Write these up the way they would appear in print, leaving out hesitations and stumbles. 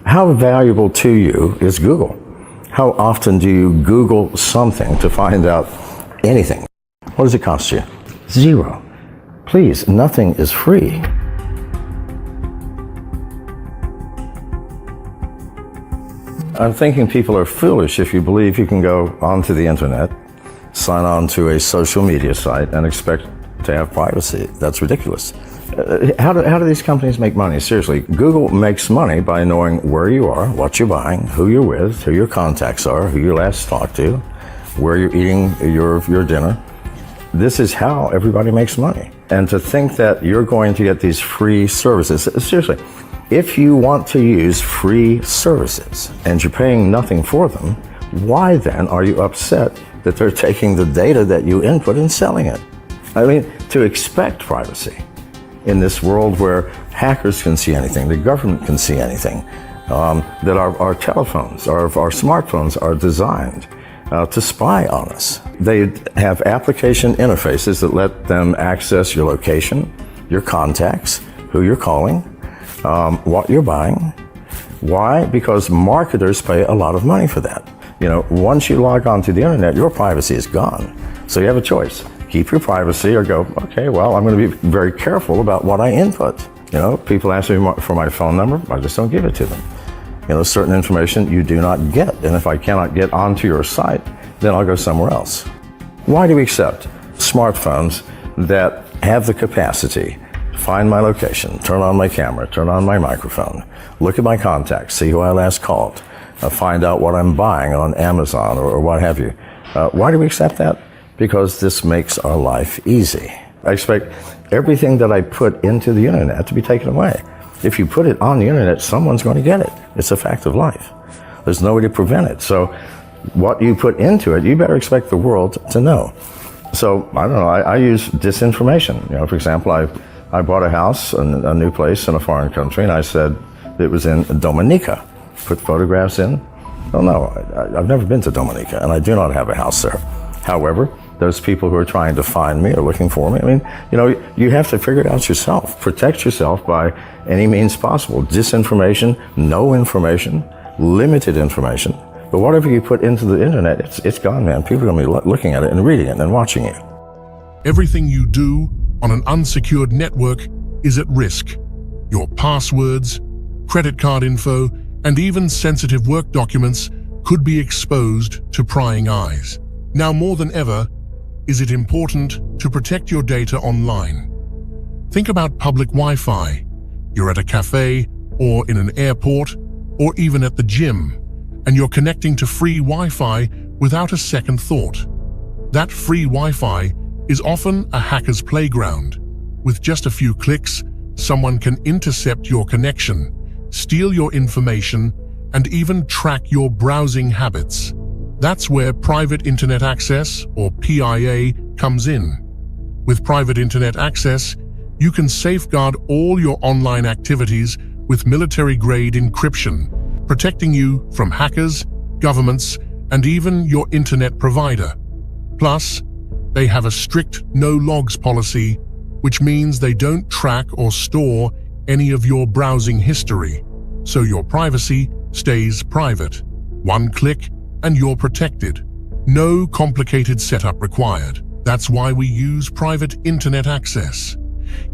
How valuable to you is Google? How often do you Google something to find out anything? What does it cost you? Zero. Please, nothing is free. I'm thinking people are foolish if you believe you can go onto the internet, sign on to a social media site, and expect to have privacy. That's ridiculous. How do these companies make money? Seriously, Google makes money by knowing where you are, what you're buying, who you're with, who your contacts are, who you last talked to, where you're eating your dinner. This is how everybody makes money. And to think that you're going to get these free services, seriously, if you want to use free services and you're paying nothing for them, why then are you upset that they're taking the data that you input and selling it? I mean, to expect privacy in this world where hackers can see anything, the government can see anything, that our telephones, our smartphones are designed to spy on us. They have application interfaces that let them access your location, your contacts, who you're calling, what you're buying. Why? Because marketers pay a lot of money for that. You know, once you log on to the internet, your privacy is gone. So you have a choice. Keep your privacy or go, okay, well, I'm going to be very careful about what I input. You know, people ask me for my phone number, I just don't give it to them. You know, certain information you do not get. And if I cannot get onto your site, then I'll go somewhere else. Why do we accept smartphones that have the capacity to find my location, turn on my camera, turn on my microphone, look at my contacts, see who I last called, find out what I'm buying on Amazon or what have you? Why do we accept that? Because this makes our life easy. I expect everything that I put into the internet to be taken away. If you put it on the internet, someone's going to get it. It's a fact of life. There's no way to prevent it. So what you put into it, you better expect the world to know. So I don't know, I use disinformation. You know, for example, I bought a house, a new place in a foreign country, and I said it was in Dominica. Put photographs in. Oh no, I've never been to Dominica, and I do not have a house there. However, those people who are trying to find me or looking for me, I mean, you know, you have to figure it out yourself. Protect yourself by any means possible. Disinformation, no information, limited information. But whatever you put into the internet, it's gone, man. People are going to be looking at it and reading it and watching you. Everything you do on an unsecured network is at risk. Your passwords, credit card info, and even sensitive work documents could be exposed to prying eyes. Now more than ever, is it important to protect your data online? Think about public Wi-Fi. You're at a cafe or in an airport or even at the gym, and you're connecting to free Wi-Fi without a second thought. That free Wi-Fi is often a hacker's playground. With just a few clicks, someone can intercept your connection, steal your information, and even track your browsing habits. That's where Private Internet Access, or PIA, comes in. With Private Internet Access, you can safeguard all your online activities with military-grade encryption, protecting you from hackers, governments, and even your internet provider. Plus, they have a strict no-logs policy, which means they don't track or store any of your browsing history, so your privacy stays private. One click, and you're protected. No complicated setup required. That's why we use Private Internet Access.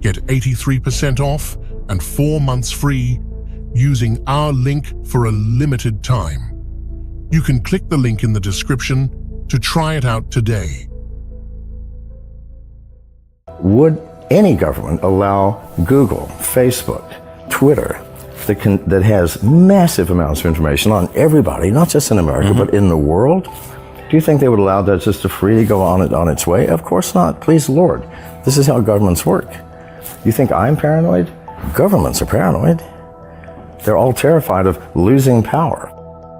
Get 83% off and 4 months free using our link for a limited time. You can click the link in the description to try it out today. Would any government allow Google, Facebook, Twitter, that has massive amounts of information on everybody, not just in America, but in the world? Do you think they would allow that just to freely go on its way? Of course not. Please, Lord. This is how governments work. You think I'm paranoid? Governments are paranoid. They're all terrified of losing power.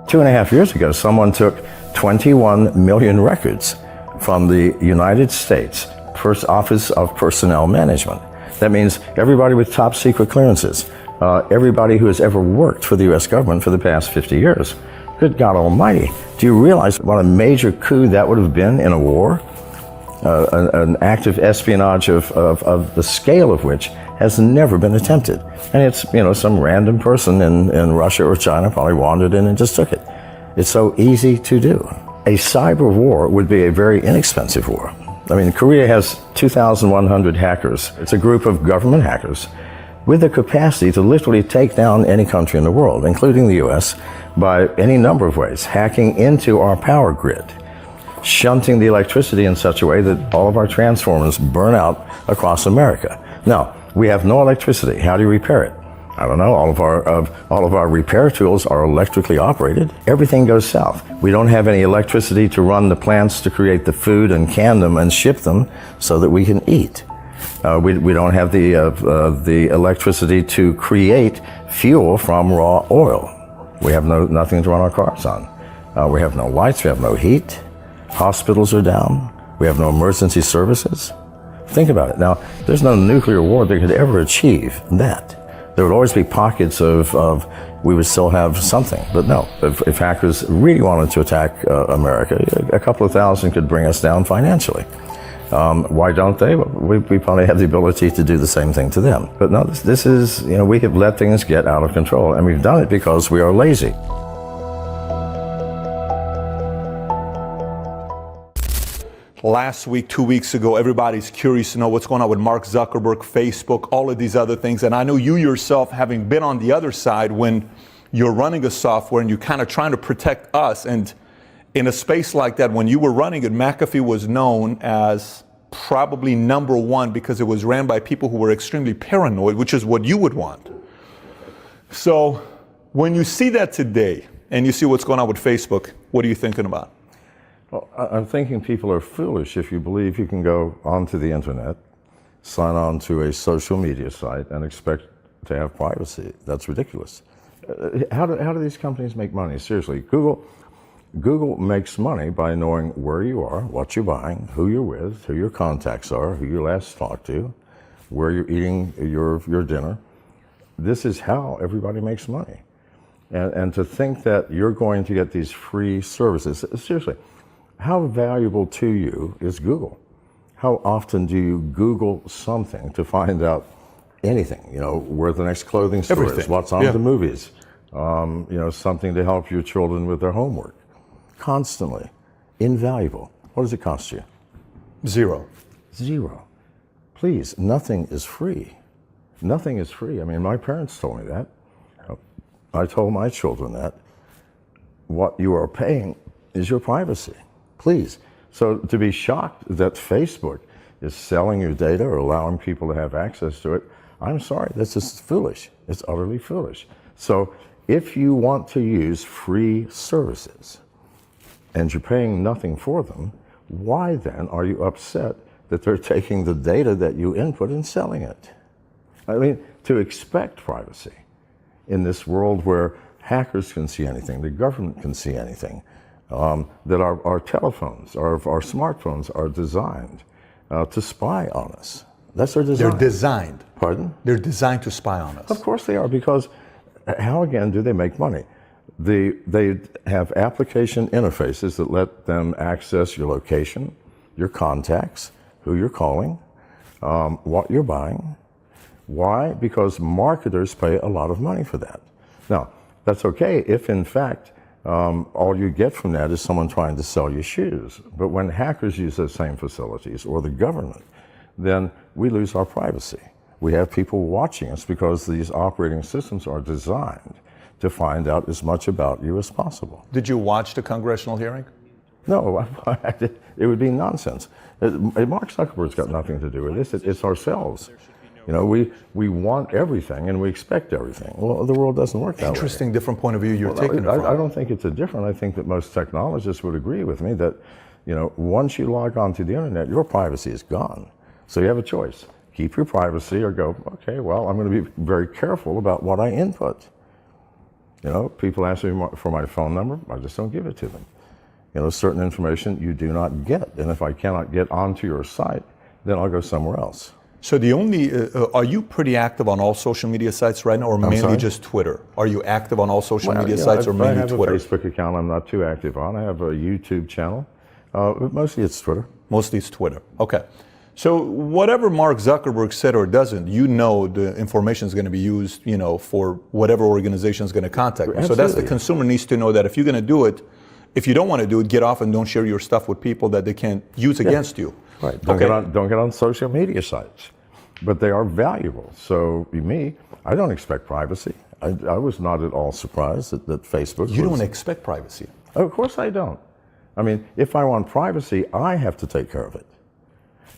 2.5 years ago, someone took 21 million records from the United States First Office of Personnel Management. That means everybody with top secret clearances. Everybody who has ever worked for the U.S. government for the past 50 years. Good God Almighty. Do you realize what a major coup that would have been in a war? An act of espionage of the scale of which has never been attempted. And it's, some random person in Russia or China probably wandered in and just took it. It's so easy to do. A cyber war would be a very inexpensive war. I mean, Korea has 2,100 hackers. It's a group of government hackers with the capacity to literally take down any country in the world, including the US, by any number of ways, hacking into our power grid, shunting the electricity in such a way that all of our transformers burn out across America. Now, we have no electricity. How do you repair it? I don't know. All of our repair tools are electrically operated. Everything goes south. We don't have any electricity to run the plants to create the food and can them and ship them so that we can eat. We don't have the electricity to create fuel from raw oil. We have nothing to run our cars on. We have no lights. We have no heat. Hospitals are down. We have no emergency services. Think about it. Now, there's no nuclear war that could ever achieve that. There would always be pockets of we would still have something. But no, if hackers really wanted to attack America, a couple of thousand could bring us down financially. Why don't they? We probably have the ability to do the same thing to them. But no, this is, we have let things get out of control, and we've done it because we are lazy. Last week, 2 weeks ago, everybody's curious to know what's going on with Mark Zuckerberg, Facebook, all of these other things. And I know you yourself, having been on the other side when you're running a software and you're kind of trying to protect us. And in a space like that, when you were running it, McAfee was known as probably number one because it was ran by people who were extremely paranoid, which is what you would want. So when you see that today and you see what's going on with Facebook, what are you thinking about? Well, I'm thinking people are foolish if you believe you can go onto the internet, sign on to a social media site, and expect to have privacy. That's ridiculous. How do these companies make money? Seriously, Google makes money by knowing where you are, what you're buying, who you're with, who your contacts are, who you last talked to, where you're eating your dinner. This is how everybody makes money. And to think that you're going to get these free services, seriously, how valuable to you is Google? How often do you Google something to find out anything? Where the next clothing store is, what's on the movies, something to help your children with their homework. Constantly. Invaluable. What does it cost you? Zero. Please, nothing is free. Nothing is free. I mean, my parents told me that. I told my children that. What you are paying is your privacy. Please. So to be shocked that Facebook is selling your data or allowing people to have access to it, I'm sorry, that's just foolish. It's utterly foolish. So if you want to use free services and you're paying nothing for them, why then are you upset that they're taking the data that you input and selling it? I mean, to expect privacy in this world where hackers can see anything, the government can see anything, that our telephones, our smartphones are designed to spy on us. That's their design. They're designed. Pardon? They're designed to spy on us. Of course they are, because how again do they make money? They have application interfaces that let them access your location, your contacts, who you're calling, what you're buying. Why? Because marketers pay a lot of money for that. Now, that's okay if in fact all you get from that is someone trying to sell you shoes. But when hackers use those same facilities, or the government, then we lose our privacy. We have people watching us because these operating systems are designed to find out as much about you as possible. Did you watch the congressional hearing? No, it would be nonsense. Mark Zuckerberg's got nothing to do with this. It's ourselves. We want everything and we expect everything. Well, the world doesn't work that way. Interesting, different point of view you're taking it from. I don't think it's a different. I think that most technologists would agree with me that, once you log onto the internet, your privacy is gone. So you have a choice. Keep your privacy or go, okay, well, I'm going to be very careful about what I input. People ask me for my phone number, I just don't give it to them. Certain information you do not get. And if I cannot get onto your site, then I'll go somewhere else. So are you pretty active on all social media sites right now, or mainly just Twitter? Are you active on all social media sites or mainly Twitter? I have a Facebook account I'm not too active on. I have a YouTube channel. But mostly it's Twitter. Mostly it's Twitter. Okay. So whatever Mark Zuckerberg said or doesn't, you know the information is going to be used, for whatever organization is going to contact you. So that's the consumer needs to know that if you're going to do it, if you don't want to do it, get off and don't share your stuff with people that they can't use against you. Right. Don't get on social media sites. But they are valuable. So me, I don't expect privacy. I was not at all surprised that Facebook. You don't expect privacy. Of course I don't. I mean, if I want privacy, I have to take care of it.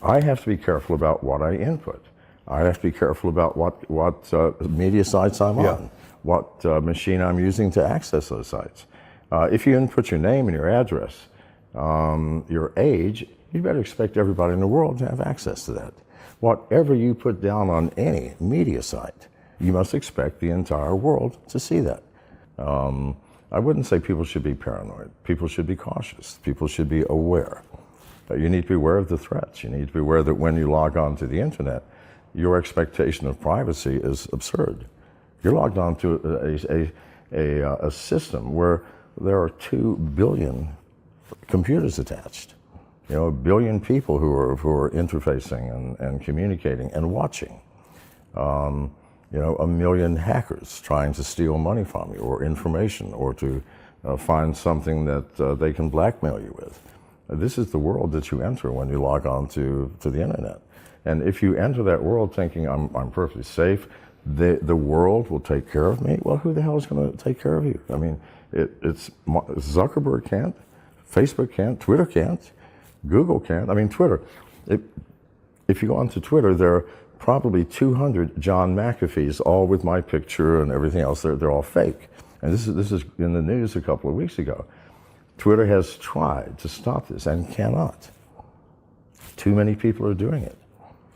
I have to be careful about what I input. I have to be careful about what media sites I'm on, what machine I'm using to access those sites. If you input your name and your address, your age, you better expect everybody in the world to have access to that. Whatever you put down on any media site, you must expect the entire world to see that. I wouldn't say people should be paranoid. People should be cautious. People should be aware. You need to be aware of the threats. You need to be aware that when you log on to the internet, your expectation of privacy is absurd. You're logged on to a system where there are 2 billion computers attached. 1 billion people who are interfacing and communicating and watching. 1 million hackers trying to steal money from you or information or to find something that they can blackmail you with. This is the world that you enter when you log on to the internet. And if you enter that world thinking I'm perfectly safe, the world will take care of me, well, who the hell is going to take care of you? I mean, it's Zuckerberg can't, Facebook can't, Twitter can't, Google can't. I mean, Twitter. If you go onto Twitter, there are probably 200 John McAfees, all with my picture and everything else. They're all fake. And this is in the news a couple of weeks ago. Twitter has tried to stop this and cannot. Too many people are doing it.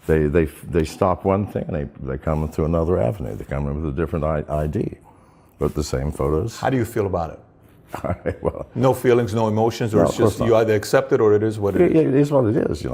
They stop one thing and they come into another avenue. They come in with a different ID, but the same photos. How do you feel about it? Well, no feelings, no emotions, or it's just you either accept it or it is what it is? It is what it is.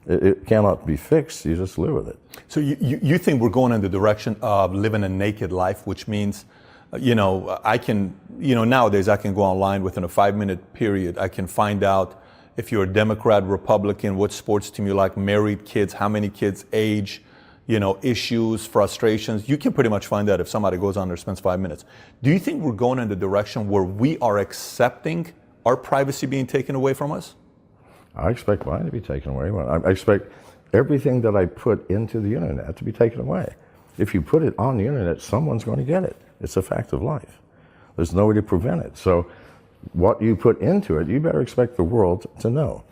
It cannot be fixed. You just live with it. So you think we're going in the direction of living a naked life, which means, I can, nowadays I can go online within a 5-minute period. I can find out if you're a Democrat, Republican, what sports team you like, married, kids, how many kids, age, issues, frustrations. You can pretty much find out if somebody goes on there and spends 5 minutes. Do you think we're going in the direction where we are accepting our privacy being taken away from us? I expect mine to be taken away. I expect everything that I put into the internet to be taken away. If you put it on the internet, someone's going to get it. It's a fact of life. There's no way to prevent it. So what you put into it, you better expect the world to know.